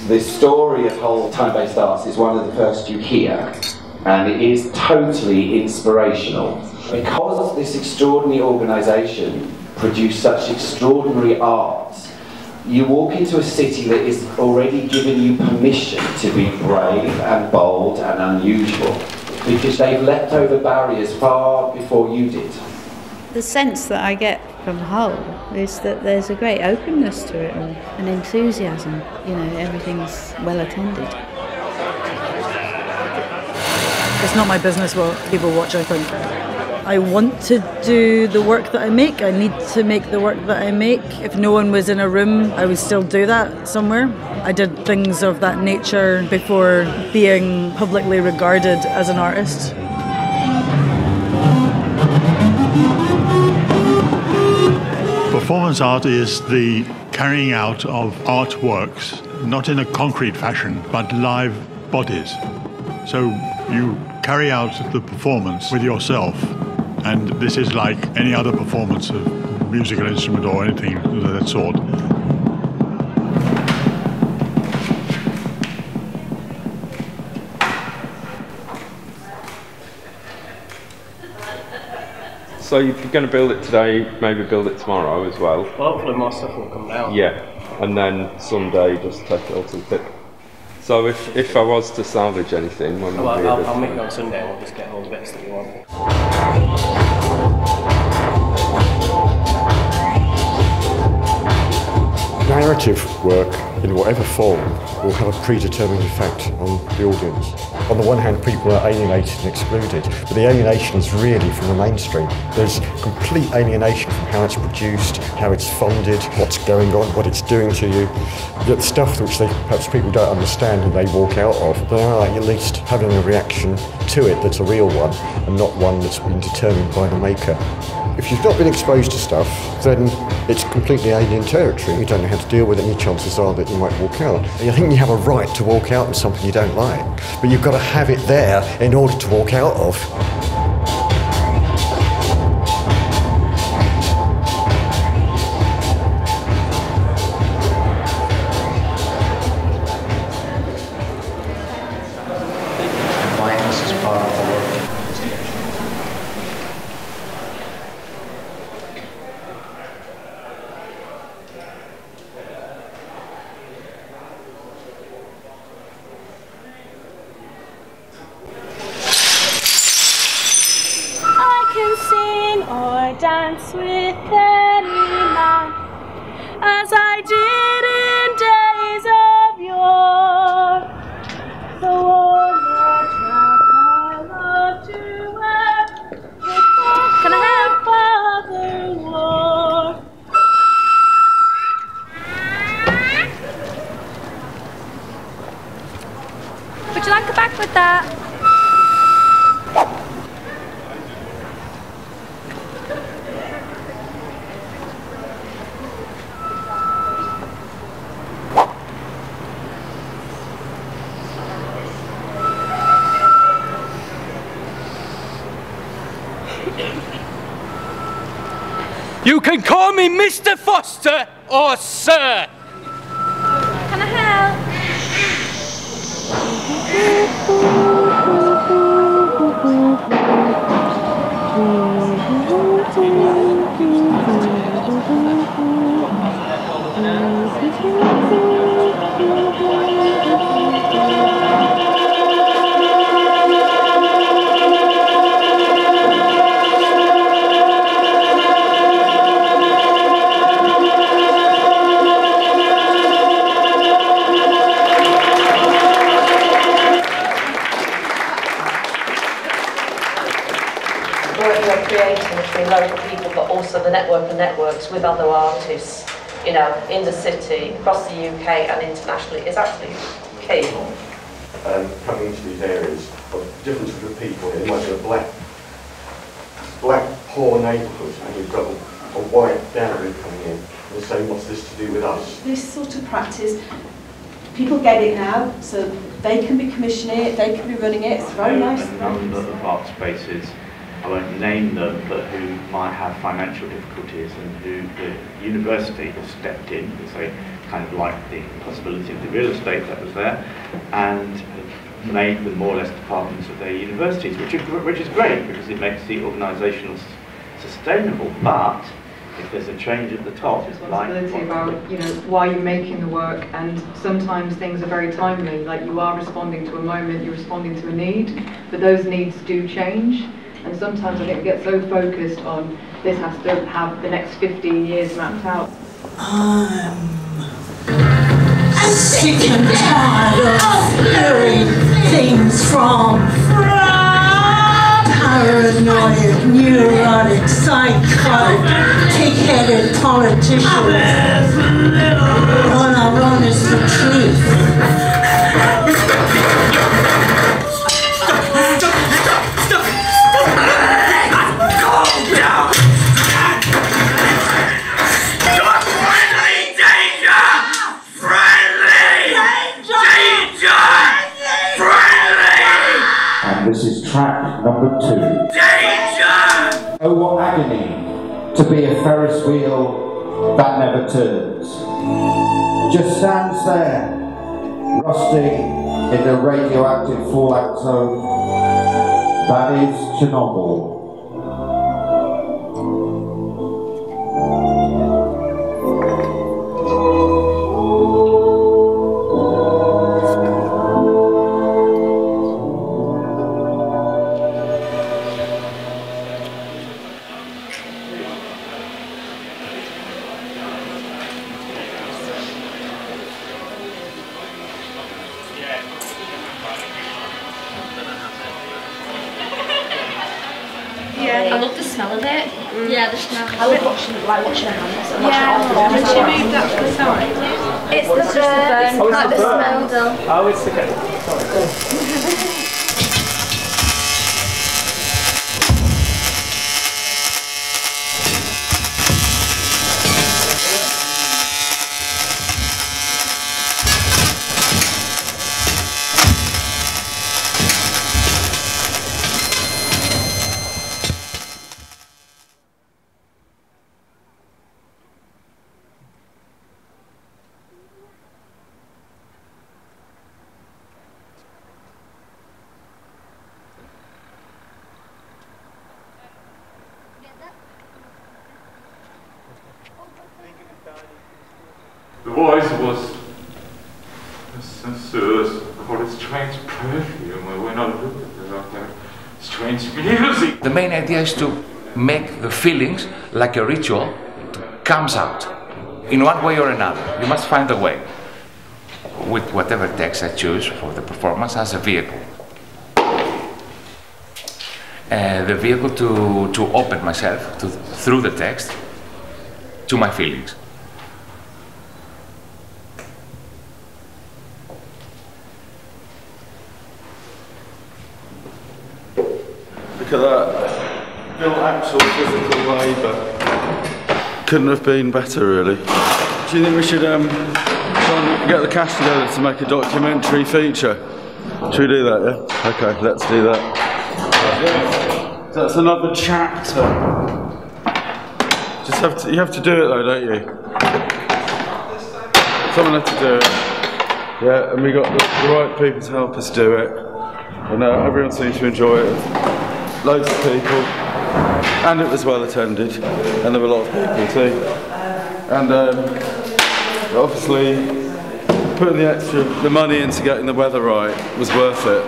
The story of whole time-based arts is one of the first you hear, and it is totally inspirational. Because this extraordinary organisation produced such extraordinary art, you walk into a city that is already giving you permission to be brave and bold and unusual, because they've leapt over barriers far before you did. The sense that I get from Hull is that there's a great openness to it all, an enthusiasm, you know, everything's well attended. It's not my business what people watch, I think. I want to do the work that I make. I need to make the work that I make. If no one was in a room, I would still do that somewhere. I did things of that nature before being publicly regarded as an artist. Performance art is the carrying out of artworks, not in a concrete fashion, but live bodies. So you carry out the performance with yourself, and this is like any other performance of a musical instrument or anything of that sort. So if you're going to build it today, maybe build it tomorrow as well. Well, hopefully more stuff will come down. Yeah, and then Sunday just take it all to the tip. So if I was to salvage anything, when would be a good I'll meet you on Sunday and we'll just get all the bits that you want. Narrative work, in whatever form, will have a predetermined effect on the audience. On the one hand, people are alienated and excluded, but the alienation is really from the mainstream. There's complete alienation from how it's produced, how it's funded, what's going on, what it's doing to you. The stuff which perhaps people don't understand and they walk out of, they are at least having a reaction to it that's a real one, and not one that's been determined by the maker. If you've not been exposed to stuff, then it's completely alien territory. You don't know how to deal with it, and chances are that you might walk out. I think you have a right to walk out on something you don't like, but you've got to have it there in order to walk out of. Mindfulness is part of the work. Or dance with any man, as I did in days of yore. The woman I love to wear, can I have father wore. Would you like a bag with that? You can call me Mr. Foster or Sir. Can I help? Between local people, but also the network of networks with other artists, you know, in the city, across the UK and internationally is absolutely key. Coming into these areas of different sort of people, you might be a black poor neighbourhood, and you've got a white gallery coming in, and they're saying, what's this to do with us? This sort of practice, people get it now, so they can be commissioning it, they can be running it, it's very nice. A number of art spaces, I won't name them, but who might have financial difficulties and who the university has stepped in to say, kind of liked the possibility of the real estate that was there, and made them more or less departments of their universities, which is great because it makes the organisational sustainable. But if there's a change at the top, responsibility about why you're making the work, and sometimes things are very timely. Like you are responding to a moment, you're responding to a need, but those needs do change. And sometimes I think we get so focused on this has to have the next 15 years mapped out. I'm sick and tired of hearing things from paranoid, neurotic, psychotic-headed politicians. All I want is the truth. This is track number 2. Danger! Oh, what agony to be a Ferris wheel that never turns. Just stands there, rusting in the radioactive fallout zone. That is Chernobyl. I love the smell of it. Yeah, the smell. I love watching a house. Yeah, when she moved that to the side. It's the burn, like the smell though. Oh, it's okay. The voice was called a strange perfume. When I looked at it, like strange music. The main idea is to make the feelings like a ritual comes out in one way or another. You must find a way with whatever text I choose for the performance as a vehicle. The vehicle to open myself through the text to my feelings. Look at that. No actual physical labour. Couldn't have been better, really. Do you think we should try and get the cast together to make a documentary feature? Should we do that, yeah? Okay, let's do that. That's another chapter. You have to do it though, don't you? Someone had to do it. Yeah, and we got the right people to help us do it. And everyone seems to enjoy it. Loads of people, and it was well attended, and there were a lot of people too. And obviously, putting the money into getting the weather right was worth it.